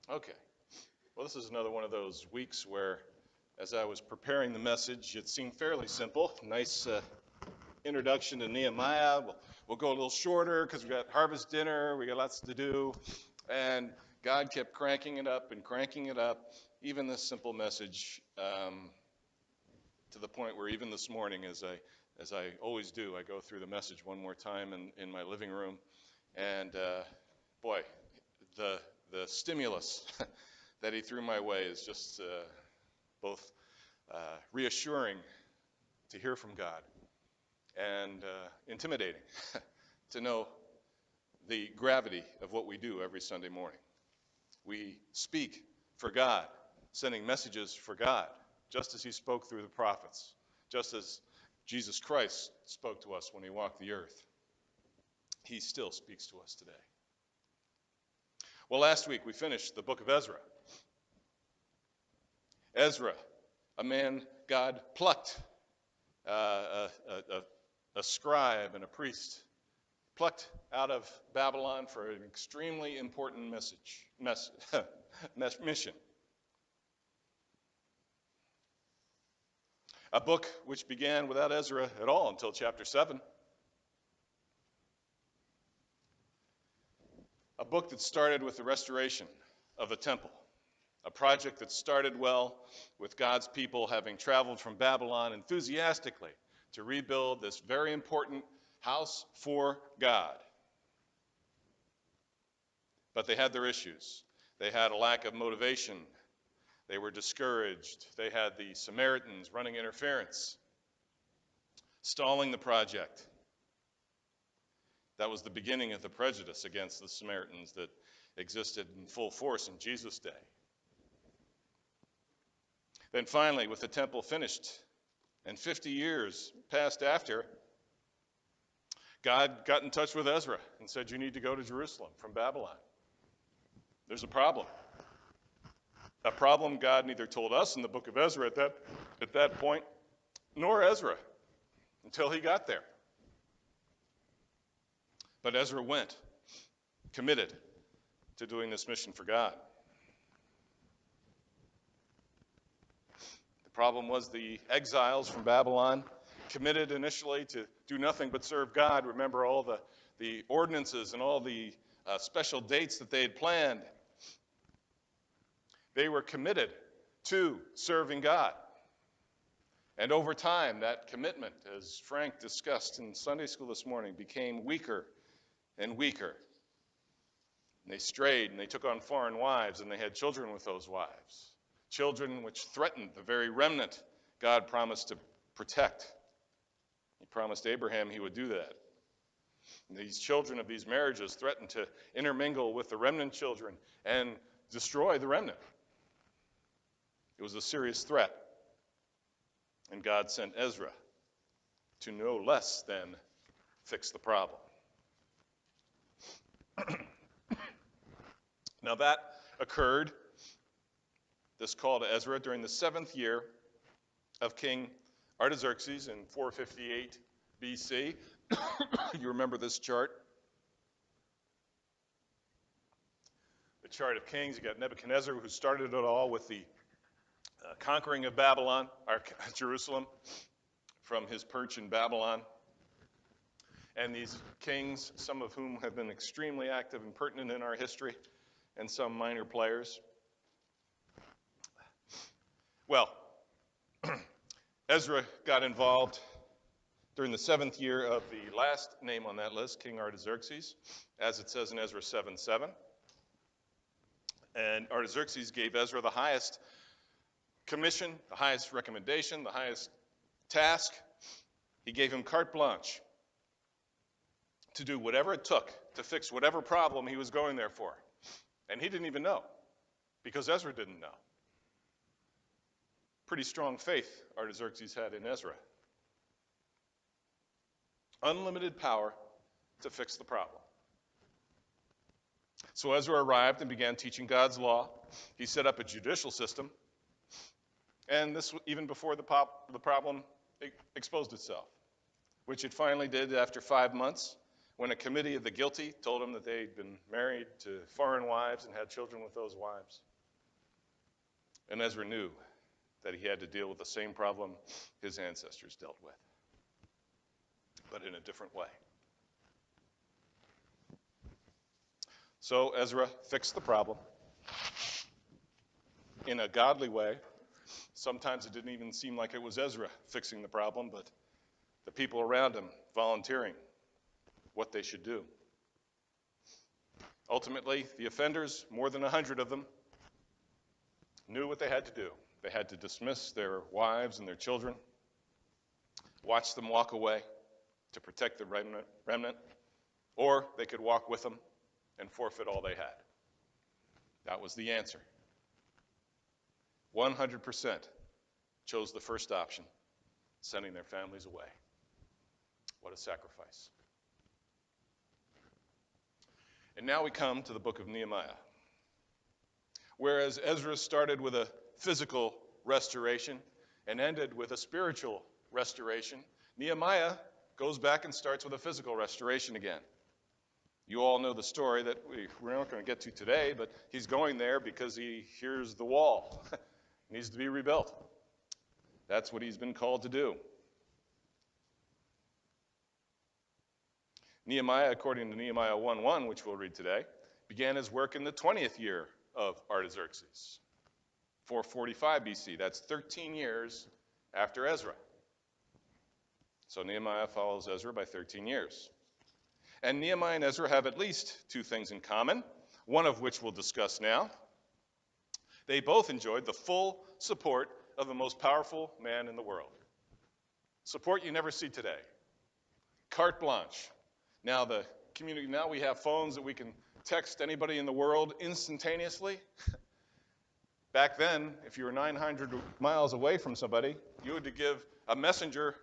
Okay. Well, this is another one of those weeks where, as I was preparing the message, it seemed fairly simple. Nice introduction to Nehemiah. We'll go a little shorter because we got harvest dinner, we got lots to do. And God kept cranking it up and cranking it up, even this simple message, to the point where even this morning, as I always do, I go through the message one more time in my living room. And boy, the stimulus that he threw my way is just both reassuring to hear from God and intimidating to know the gravity of what we do every Sunday morning. We speak for God, sending messages for God, just as he spoke through the prophets, just as Jesus Christ spoke to us when he walked the earth. He still speaks to us today. Well, last week we finished the book of Ezra. Ezra, a man God plucked, a scribe and a priest, plucked out of Babylon for an extremely important mission. A book which began without Ezra at all until chapter 7. A book that started with the restoration of the temple. A project that started well with God's people having traveled from Babylon enthusiastically to rebuild this very important house for God. But they had their issues. They had a lack of motivation. They were discouraged. They had the Samaritans running interference, stalling the project. That was the beginning of the prejudice against the Samaritans that existed in full force in Jesus' day. Then finally, with the temple finished and 50 years passed after, God got in touch with Ezra and said, you need to go to Jerusalem from Babylon. There's a problem. A problem God neither told us in the book of Ezra at that point, nor Ezra until he got there. But Ezra went, committed to doing this mission for God. The problem was the exiles from Babylon, committed initially to do nothing but serve God. Remember all the ordinances and all the special dates that they had planned. They were committed to serving God. And over time, that commitment, as Frank discussed in Sunday school this morning, became weaker and weaker. And they strayed and they took on foreign wives and they had children with those wives. Children which threatened the very remnant God promised to protect. He promised Abraham he would do that. And these children of these marriages threatened to intermingle with the remnant children and destroy the remnant. It was a serious threat. And God sent Ezra to no less than fix the problem. Now that occurred, this call to Ezra, during the 7th year of King Artaxerxes in 458 BC. You remember this chart? The chart of kings. You got Nebuchadnezzar, who started it all with the conquering of Babylon, or Jerusalem, from his perch in Babylon. And these kings, some of whom have been extremely active and pertinent in our history, and some minor players. Well, Ezra got involved during the 7th year of the last name on that list, King Artaxerxes, as it says in Ezra 7:7. And Artaxerxes gave Ezra the highest commission, the highest recommendation, the highest task. He gave him carte blanche to do whatever it took to fix whatever problem he was going there for. And he didn't even know, because Ezra didn't know. Pretty strong faith Artaxerxes had in Ezra. Unlimited power to fix the problem. So Ezra arrived and began teaching God's law. He set up a judicial system. And this even before the problem exposed itself, which it finally did after 5 months when a committee of the guilty told him that they'd been married to foreign wives and had children with those wives. And Ezra knew that he had to deal with the same problem his ancestors dealt with, but in a different way. So Ezra fixed the problem in a godly way. Sometimes it didn't even seem like it was Ezra fixing the problem, but the people around him volunteering what they should do. Ultimately, the offenders, more than 100 of them, knew what they had to do. They had to dismiss their wives and their children, watch them walk away to protect the remnant, or they could walk with them and forfeit all they had. That was the answer. 100% chose the first option, sending their families away. What a sacrifice. And now we come to the book of Nehemiah. Whereas Ezra started with a physical restoration and ended with a spiritual restoration, Nehemiah goes back and starts with a physical restoration again. You all know the story that we're not going to get to today, but he's going there because he hears the wall needs to be rebuilt. That's what he's been called to do. Nehemiah, according to Nehemiah 1:1, which we'll read today, began his work in the 20th year of Artaxerxes, 445 BC. That's 13 years after Ezra. So Nehemiah follows Ezra by 13 years. And Nehemiah and Ezra have at least two things in common, one of which we'll discuss now. They both enjoyed the full support of the most powerful man in the world. Support you never see today. Carte blanche. Now we have phones that we can text anybody in the world instantaneously. Back then, if you were 900 miles away from somebody, you had to give a messenger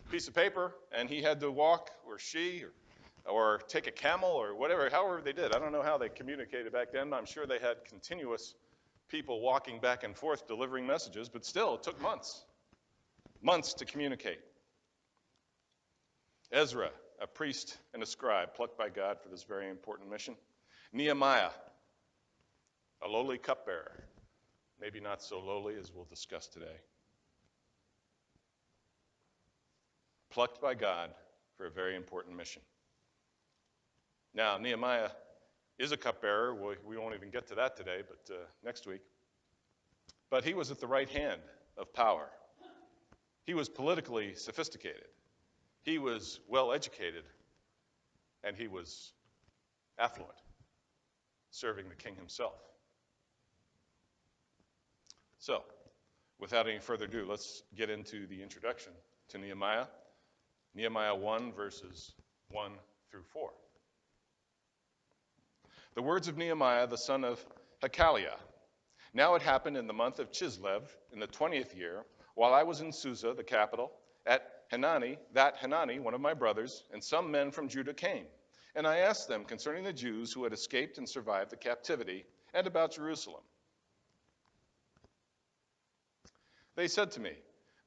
a piece of paper, and he had to walk, or she, or take a camel, or whatever, however they did. I don't know how they communicated back then. I'm sure they had continuous people walking back and forth delivering messages, but still, it took months to communicate. Ezra, a priest and a scribe plucked by God for this very important mission. Nehemiah, a lowly cupbearer, maybe not so lowly as we'll discuss today. Plucked by God for a very important mission. Now, Nehemiah is a cupbearer. We won't even get to that today, but next week. But he was at the right hand of power. He was politically sophisticated. He was well educated, and he was affluent, serving the king himself. So, without any further ado, let's get into the introduction to Nehemiah. Nehemiah 1, verses 1 through 4. The words of Nehemiah, the son of Hakaliah. Now it happened in the month of Chislev, in the 20th year, while I was in Susa, the capital, at Hanani, one of my brothers, and some men from Judah came. And I asked them concerning the Jews who had escaped and survived the captivity, and about Jerusalem. They said to me,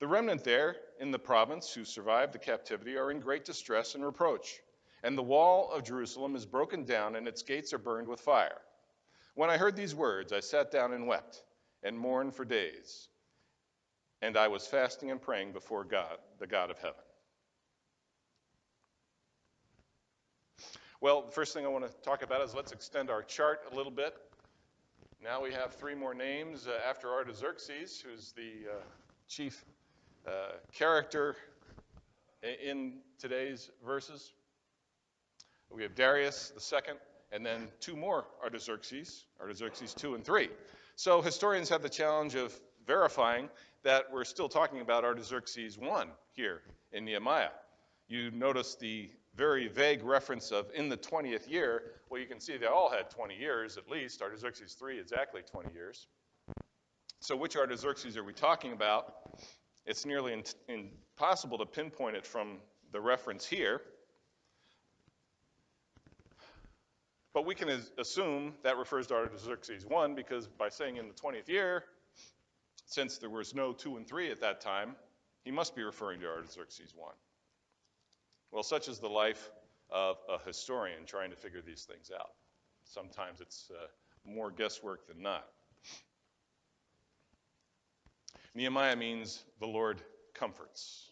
the remnant there in the province who survived the captivity are in great distress and reproach, and the wall of Jerusalem is broken down, and its gates are burned with fire. When I heard these words, I sat down and wept, and mourned for days. And I was fasting and praying before God, the God of heaven. Well, the first thing I want to talk about is let's extend our chart a little bit. Now we have three more names after Artaxerxes, who's the chief character in today's verses. We have Darius the second, and then two more Artaxerxes, Artaxerxes 2 and 3. So historians have the challenge of verifying that we're still talking about Artaxerxes 1 here in Nehemiah. You notice the very vague reference of in the 20th year. Well, you can see they all had 20 years at least. Artaxerxes 3, exactly 20 years. So which Artaxerxes are we talking about? It's nearly impossible to pinpoint it from the reference here. But we can assume that refers to Artaxerxes 1 because by saying in the 20th year, since there was no 2 and 3 at that time, he must be referring to Artaxerxes 1. Well, such is the life of a historian trying to figure these things out. Sometimes it's more guesswork than not. Nehemiah means the Lord comforts.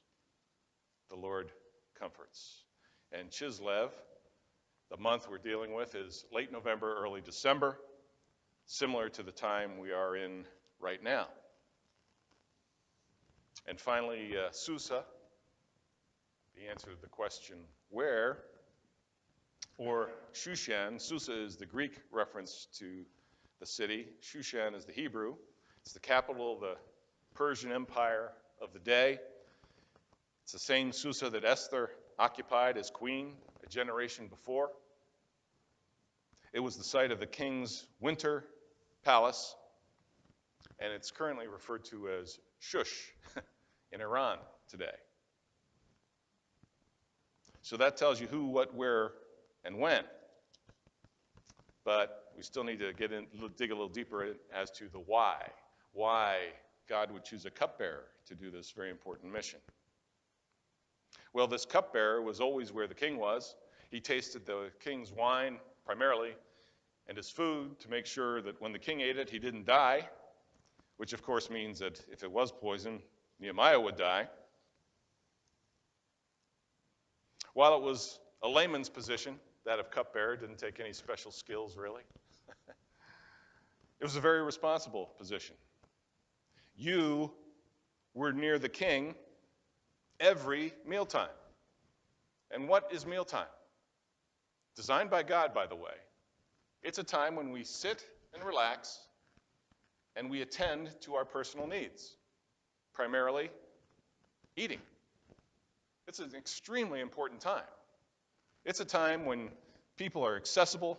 The Lord comforts. And Chislev, the month we're dealing with, is late November, early December, similar to the time we are in right now. And finally, Susa, the answer to the question, where, or Shushan. Susa is the Greek reference to the city. Shushan is the Hebrew. It's the capital of the Persian Empire of the day. It's the same Susa that Esther occupied as queen a generation before. It was the site of the king's winter palace, and it's currently referred to as Shush in Iran today. So that tells you who, what, where, and when. But we still need to dig a little deeper as to the why God would choose a cupbearer to do this very important mission. Well, this cupbearer was always where the king was. He tasted the king's wine primarily and his food to make sure that when the king ate it, he didn't die, which of course means that if it was poison, Nehemiah would die. While it was a layman's position, that of cupbearer, didn't take any special skills really. It was a very responsible position. You were near the king every mealtime. And what is mealtime? Designed by God, by the way. It's a time when we sit and relax and we attend to our personal needs, primarily eating. It's an extremely important time. It's a time when people are accessible,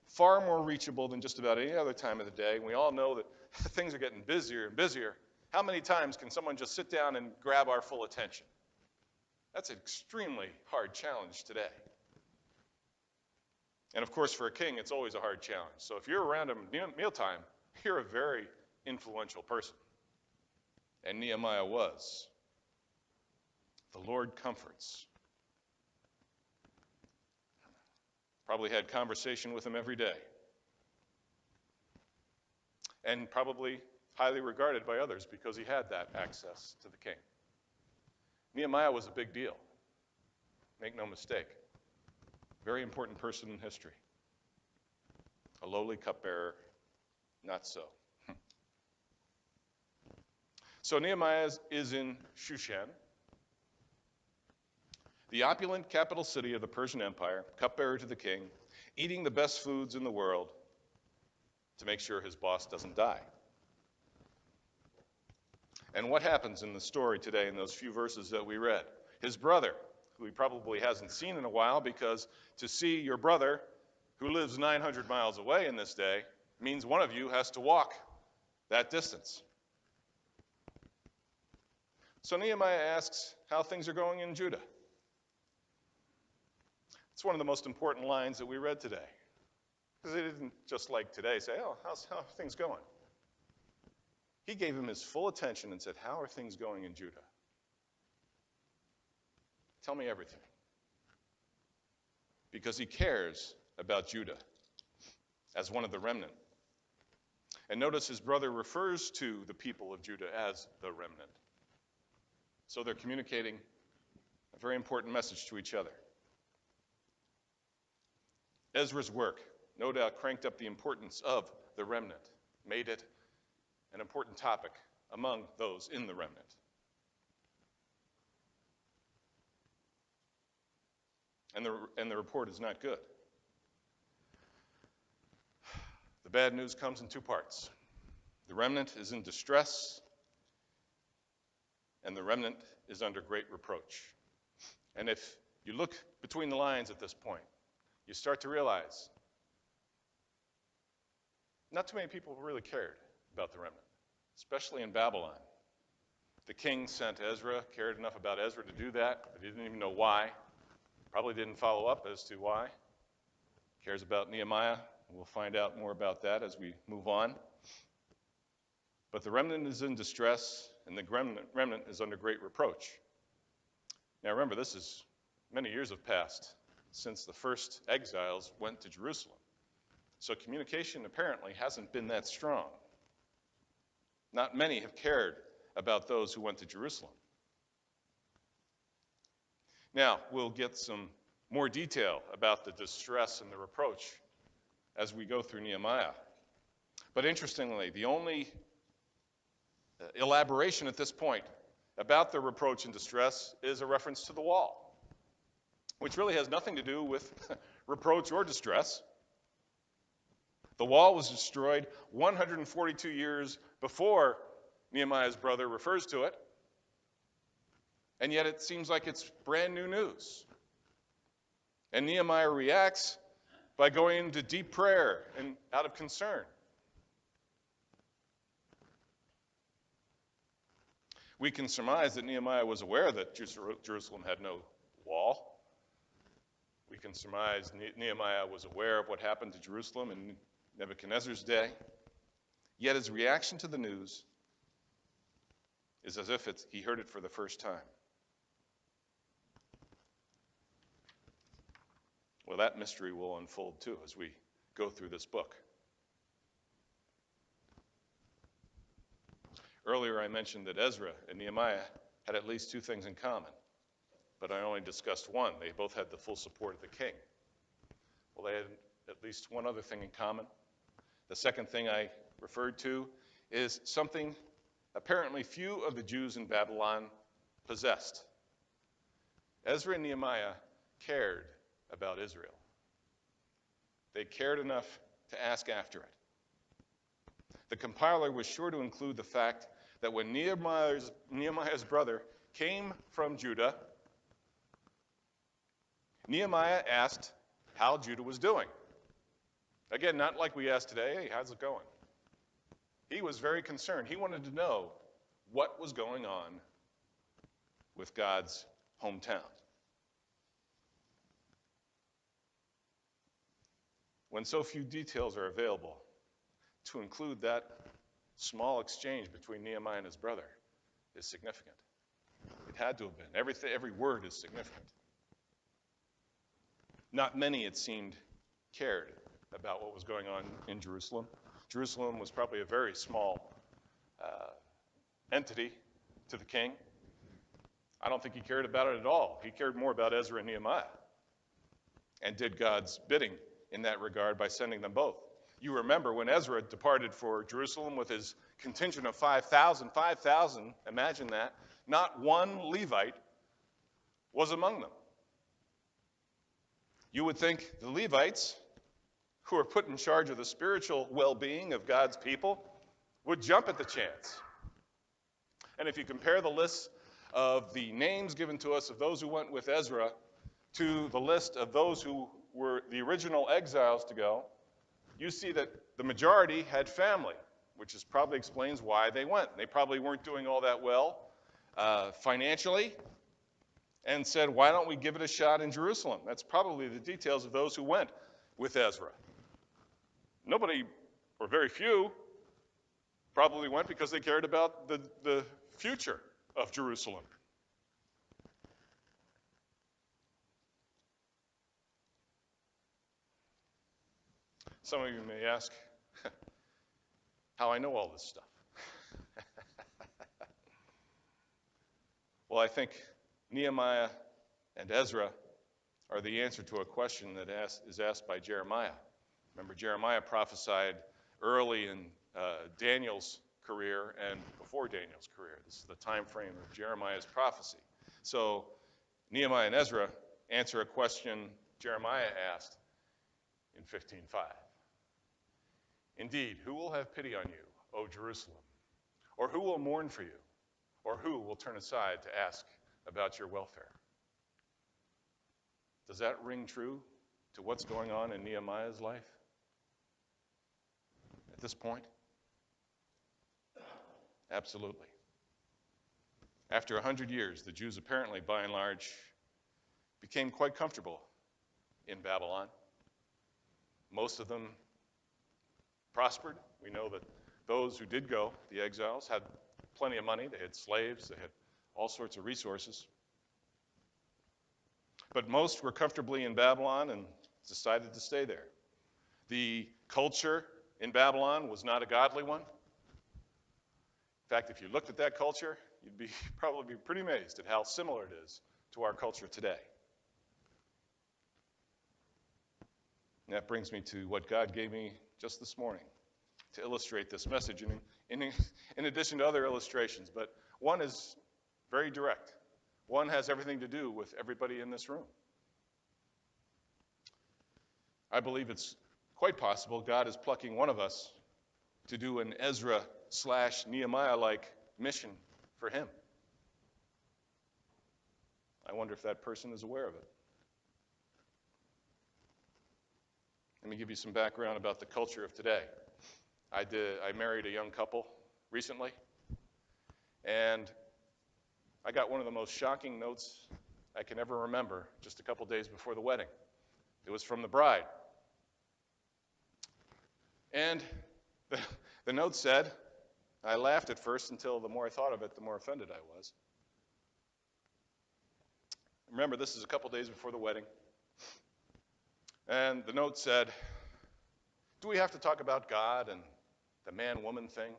far more reachable than just about any other time of the day. And we all know that things are getting busier and busier. How many times can someone just sit down and grab our full attention? That's an extremely hard challenge today. And of course, for a king, it's always a hard challenge. So if you're around him at mealtime, you're a very influential person. And Nehemiah was. The Lord comforts. Probably had conversation with him every day. And probably highly regarded by others because he had that access to the king. Nehemiah was a big deal. Make no mistake. Very important person in history. A lowly cupbearer, not so. So Nehemiah is in Shushan, the opulent capital city of the Persian Empire, cupbearer to the king, eating the best foods in the world to make sure his boss doesn't die. And what happens in the story today in those few verses that we read? His brother, who he probably hasn't seen in a while, because to see your brother, who lives 900 miles away in this day, means one of you has to walk that distance. So Nehemiah asks how things are going in Judah. It's one of the most important lines that we read today. Because he didn't just like today say, oh, how are things going? He gave him his full attention and said, how are things going in Judah? Tell me everything. Because he cares about Judah as one of the remnant. And notice his brother refers to the people of Judah as the remnant. So they're communicating a very important message to each other. Ezra's work no doubt cranked up the importance of the remnant, made it an important topic among those in the remnant. And the report is not good. The bad news comes in two parts. The remnant is in distress, and the remnant is under great reproach. And if you look between the lines at this point, you start to realize not too many people really cared about the remnant, especially in Babylon. The king sent Ezra, cared enough about Ezra to do that, but he didn't even know why. Probably didn't follow up as to why. Cares about Nehemiah. We'll find out more about that as we move on. But the remnant is in distress, and the remnant is under great reproach. Now remember, this is many years have passed since the first exiles went to Jerusalem. So communication apparently hasn't been that strong. Not many have cared about those who went to Jerusalem. Now, we'll get some more detail about the distress and the reproach as we go through Nehemiah. But interestingly, the only elaboration at this point about the reproach and distress is a reference to the wall, which really has nothing to do with reproach or distress. The wall was destroyed 142 years before Nehemiah's brother refers to it, and yet it seems like it's brand new news. And Nehemiah reacts by going into deep prayer and out of concern. We can surmise that Nehemiah was aware that Jerusalem had no wall. We can surmise Nehemiah was aware of what happened to Jerusalem in Nebuchadnezzar's day. Yet his reaction to the news is as if he heard it for the first time. Well, that mystery will unfold too as we go through this book. Earlier I mentioned that Ezra and Nehemiah had at least two things in common, but I only discussed one. They both had the full support of the king. Well, they had at least one other thing in common. The second thing I referred to is something apparently few of the Jews in Babylon possessed. Ezra and Nehemiah cared about Israel. They cared enough to ask after it. The compiler was sure to include the fact that when Nehemiah's brother came from Judah, Nehemiah asked how Judah was doing. Again, not like we ask today, hey, how's it going? He was very concerned. He wanted to know what was going on with God's hometown. When so few details are available, to include that small exchange between Nehemiah and his brother is significant. It had to have been. Every word is significant. Not many, it seemed, cared about what was going on in Jerusalem. Jerusalem was probably a very small entity to the king. I don't think he cared about it at all. He cared more about Ezra and Nehemiah and did God's bidding in that regard by sending them both. You remember when Ezra departed for Jerusalem with his contingent of 5,000, imagine that, not one Levite was among them. You would think the Levites, who are put in charge of the spiritual well-being of God's people, would jump at the chance. And if you compare the list of the names given to us of those who went with Ezra to the list of those who were the original exiles to go, you see that the majority had family, which probably explains why they went. They probably weren't doing all that well financially and said, why don't we give it a shot in Jerusalem? That's probably the details of those who went with Ezra. Nobody, or very few, probably went because they cared about the future of Jerusalem. Some of you may ask how I know all this stuff. Well, I think Nehemiah and Ezra are the answer to a question that is asked by Jeremiah. Remember, Jeremiah prophesied early in Daniel's career and before Daniel's career. This is the time frame of Jeremiah's prophecy. So Nehemiah and Ezra answer a question Jeremiah asked in 15:5. Indeed, who will have pity on you, O Jerusalem? Or who will mourn for you? Or who will turn aside to ask about your welfare? Does that ring true to what's going on in Nehemiah's life at this point? Absolutely. After 100 years, the Jews apparently, by and large, became quite comfortable in Babylon. Most of them prospered. We know that those who did go, the exiles, had plenty of money. They had slaves. They had all sorts of resources. But most were comfortably in Babylon and decided to stay there. The culture in Babylon was not a godly one. In fact, if you looked at that culture, you'd be probably be pretty amazed at how similar it is to our culture today. And that brings me to what God gave me just this morning to illustrate this message, in addition to other illustrations. But one is very direct. One has everything to do with everybody in this room. I believe it's quite possible God is plucking one of us to do an Ezra/Nehemiah-like mission for him. I wonder if that person is aware of it. Let me give you some background about the culture of today. I married a young couple recently, and I got one of the most shocking notes I can ever remember just a couple days before the wedding. It was from the bride. And the note said, I laughed at first until the more I thought of it, the more offended I was. Remember, this is a couple days before the wedding. And the note said, do we have to talk about God and the man-woman thing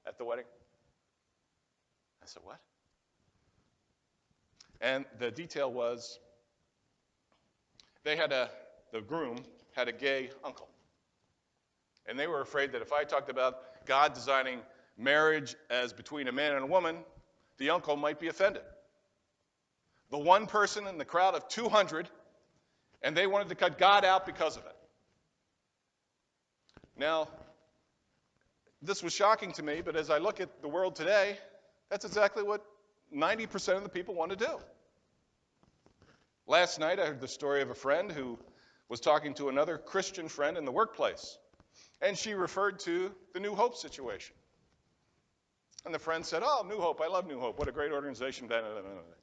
at the wedding? I said, what? And the detail was, the groom had a gay uncle. And they were afraid that if I talked about God designing marriage as between a man and a woman, the uncle might be offended. The one person in the crowd of 200, and they wanted to cut God out because of it. Now, this was shocking to me, but as I look at the world today, that's exactly what 90% of the people want to do. Last night, I heard the story of a friend who was talking to another Christian friend in the workplace, and she referred to the New Hope situation. And the friend said, oh, New Hope, I love New Hope. What a great organization. And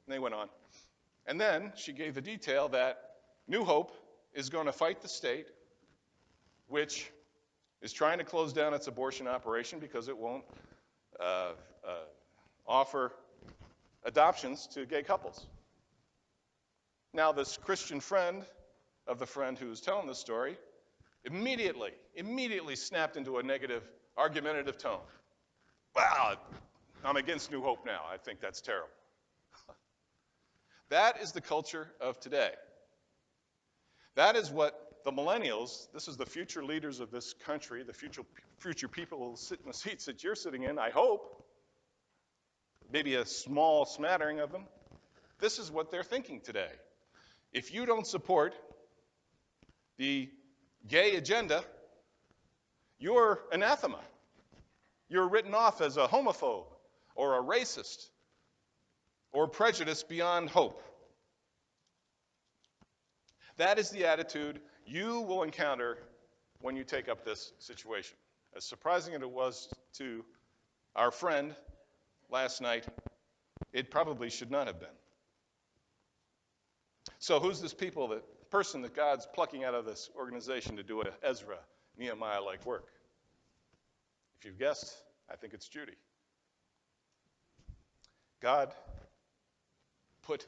they went on. And then she gave the detail that New Hope is going to fight the state, which is trying to close down its abortion operation because it won't offer adoptions to gay couples. Now, this Christian friend of the friend who was telling the story immediately snapped into a negative, argumentative tone. Wow, I'm against New Hope now. I think that's terrible. That is the culture of today. That is what the millennials, this is the future leaders of this country, the future people who will sit in the seats that you're sitting in, I hope, maybe a small smattering of them, this is what they're thinking today. If you don't support the gay agenda, you're anathema. You're written off as a homophobe or a racist or prejudiced beyond hope. That is the attitude you will encounter when you take up this situation. As surprising as it was to our friend last night, it probably should not have been. So who's this person that God's plucking out of this organization to do an Ezra, Nehemiah-like work? If you've guessed, I think it's Judy. God put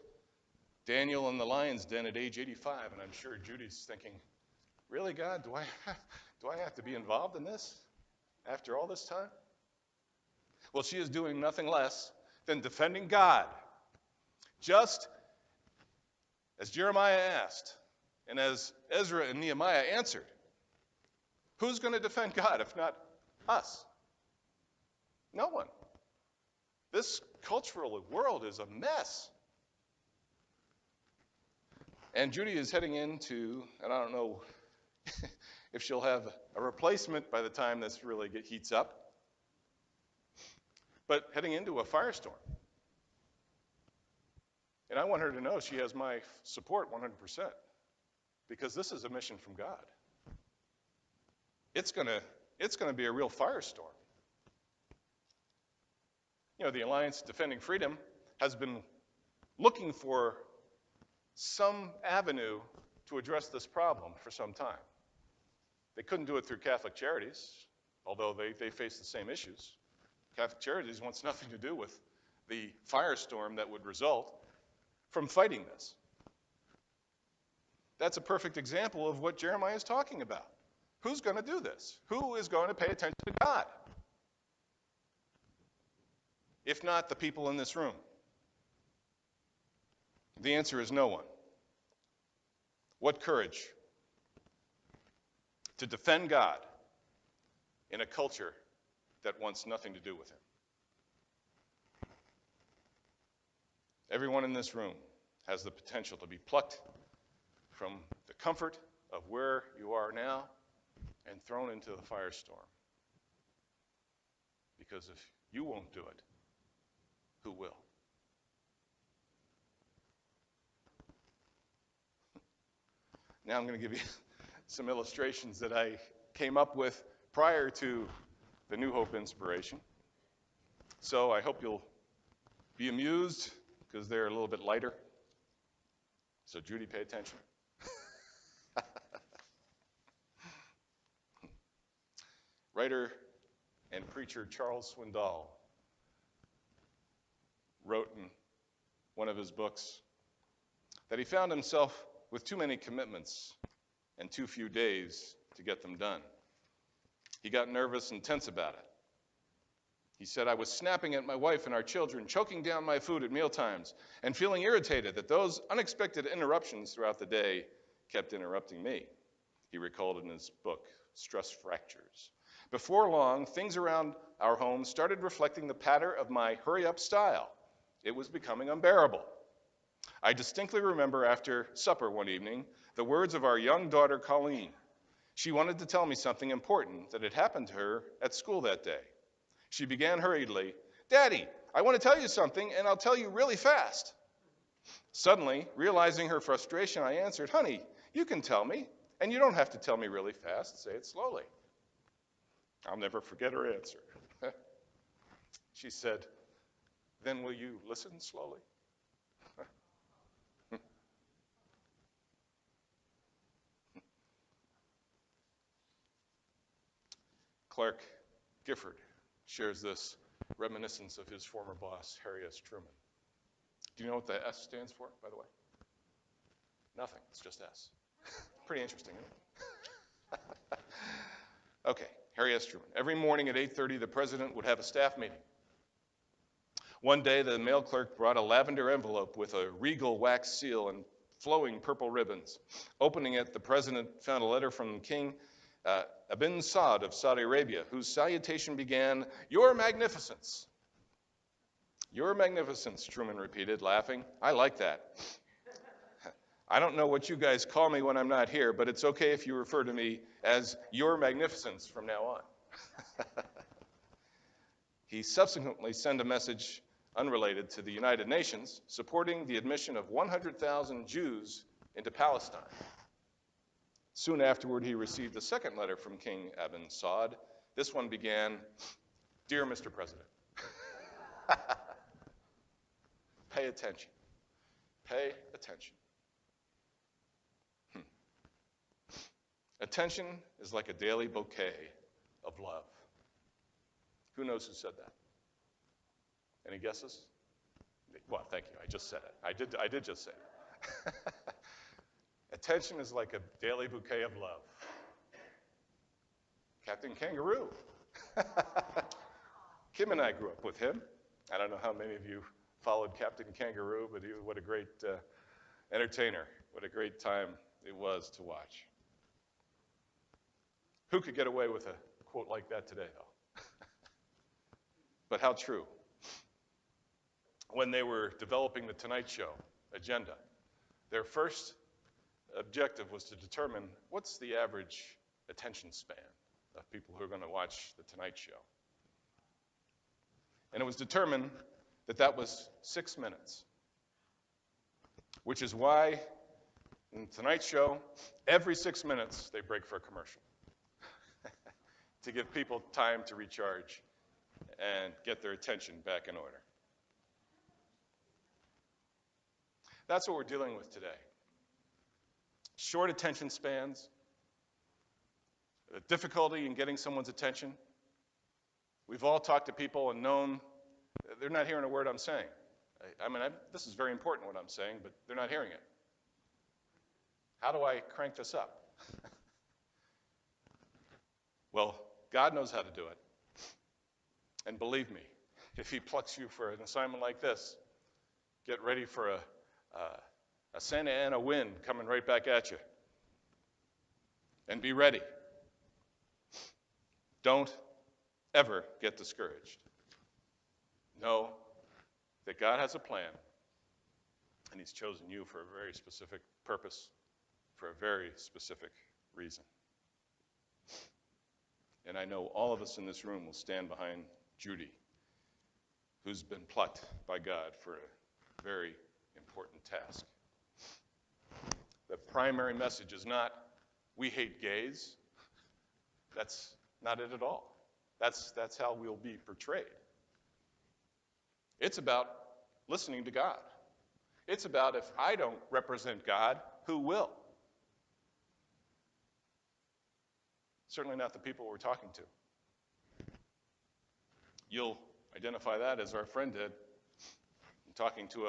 Daniel in the lion's den at age 85, and I'm sure Judy's thinking, really, God, do I have to be involved in this after all this time? Well, she is doing nothing less than defending God, just as Jeremiah asked, and as Ezra and Nehemiah answered. Who's going to defend God if not us? No one. This cultural world is a mess. And Judy is heading into, and I don't know if she'll have a replacement by the time this really heats up, but heading into a firestorm. And I want her to know she has my support 100%, because this is a mission from God. It's going to be a real firestorm. You know, the Alliance Defending Freedom has been looking for some avenue to address this problem for some time. They couldn't do it through Catholic Charities, although they face the same issues. Catholic Charities wants nothing to do with the firestorm that would result from fighting this. That's a perfect example of what Jeremiah is talking about. Who's going to do this? Who is going to pay attention to God? If not the people in this room. The answer is no one. What courage to defend God in a culture that wants nothing to do with him. Everyone in this room has the potential to be plucked from the comfort of where you are now and thrown into the firestorm. Because if you won't do it, who will? Now I'm going to give you some illustrations that I came up with prior to the New Hope inspiration. So I hope you'll be amused because they're a little bit lighter. So Judy, pay attention. Writer and preacher Charles Swindoll wrote in one of his books that he found himself with too many commitments and too few days to get them done. He got nervous and tense about it. He said, I was snapping at my wife and our children, choking down my food at mealtimes, and feeling irritated that those unexpected interruptions throughout the day kept interrupting me. He recalled in his book, Stress Fractures. Before long, things around our home started reflecting the pattern of my hurry-up style. It was becoming unbearable. I distinctly remember after supper one evening, the words of our young daughter, Colleen. She wanted to tell me something important that had happened to her at school that day. She began hurriedly, Daddy, I want to tell you something, and I'll tell you really fast. Suddenly, realizing her frustration, I answered, Honey, you can tell me, and you don't have to tell me really fast. Say it slowly. I'll never forget her answer. She said, Then will you listen slowly? Clark Gifford shares this reminiscence of his former boss, Harry S. Truman. Do you know what the S stands for, by the way? Nothing. It's just S. Pretty interesting, isn't it? Okay, Harry S. Truman. Every morning at 8:30, the president would have a staff meeting. One day, the mail clerk brought a lavender envelope with a regal wax seal and flowing purple ribbons. Opening it, the president found a letter from King Ibn Saud of Saudi Arabia, whose salutation began, Your Magnificence. Your Magnificence, Truman repeated, laughing. I like that. I don't know what you guys call me when I'm not here, but it's okay if you refer to me as Your Magnificence from now on. He subsequently sent a message unrelated to the United Nations supporting the admission of 100,000 Jews into Palestine. Soon afterward, he received a second letter from King Ibn Saud. This one began, Dear Mr. President, pay attention. Pay attention. Attention is like a daily bouquet of love. Who knows who said that? Any guesses? Well, thank you. I just said it. I did just say it. Attention is like a daily bouquet of love. Captain Kangaroo. Kim and I grew up with him. I don't know how many of you followed Captain Kangaroo, but what a great entertainer. What a great time it was to watch. Who could get away with a quote like that today, though? But how true. When they were developing the Tonight Show agenda, their first objective was to determine what's the average attention span of people who are going to watch the Tonight Show. And it was determined that that was 6 minutes, which is why in the Tonight Show, every 6 minutes they break for a commercial to give people time to recharge and get their attention back in order. That's what we're dealing with today. Short attention spans, the difficulty in getting someone's attention. We've all talked to people and known they're not hearing a word I'm saying. This is very important what I'm saying, but they're not hearing it. How do I crank this up? Well, God knows how to do it. And believe me, if he plucks you for an assignment like this, get ready for a Santa Ana wind coming right back at you. And be ready. Don't ever get discouraged. Know that God has a plan, and he's chosen you for a very specific purpose, for a very specific reason. And I know all of us in this room will stand behind Judy, who's been plucked by God for a very important task. The primary message is not, we hate gays. That's not it at all. That's how we'll be portrayed. It's about listening to God. It's about, if I don't represent God, who will? Certainly not the people we're talking to. You'll identify that as our friend did, talking to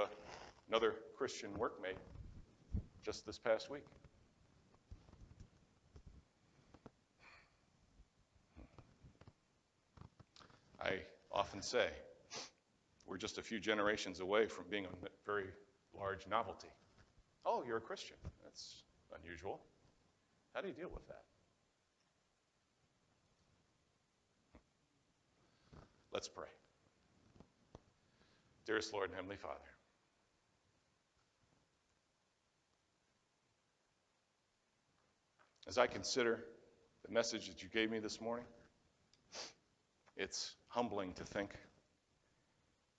another Christian workmate just this past week. I often say, we're just a few generations away from being a very large novelty. Oh, you're a Christian. That's unusual. How do you deal with that? Let's pray. Dearest Lord and Heavenly Father, as I consider the message that you gave me this morning, it's humbling to think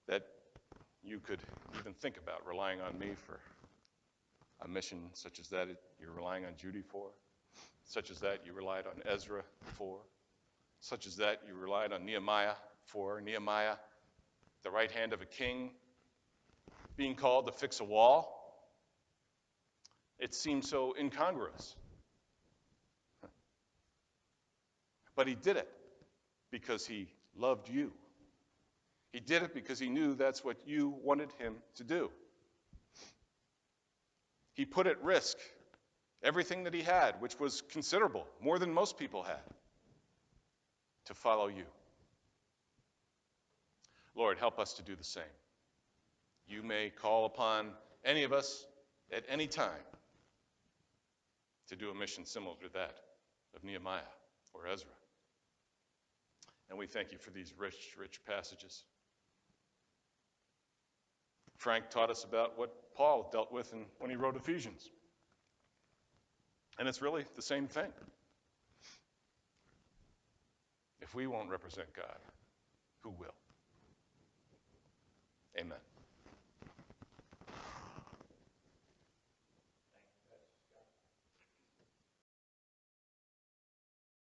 that you could even think about relying on me for a mission such as that you're relying on Judy for, such as that you relied on Ezra for, such as that you relied on Nehemiah for. Nehemiah, the right hand of a king, being called to fix a wall. It seems so incongruous. But he did it because he loved you. He did it because he knew that's what you wanted him to do. He put at risk everything that he had, which was considerable, more than most people had, to follow you. Lord, help us to do the same. You may call upon any of us at any time to do a mission similar to that of Nehemiah or Ezra. And we thank you for these rich, rich passages. Frank taught us about what Paul dealt with when he wrote Ephesians. And it's really the same thing. If we won't represent God, who will? Amen.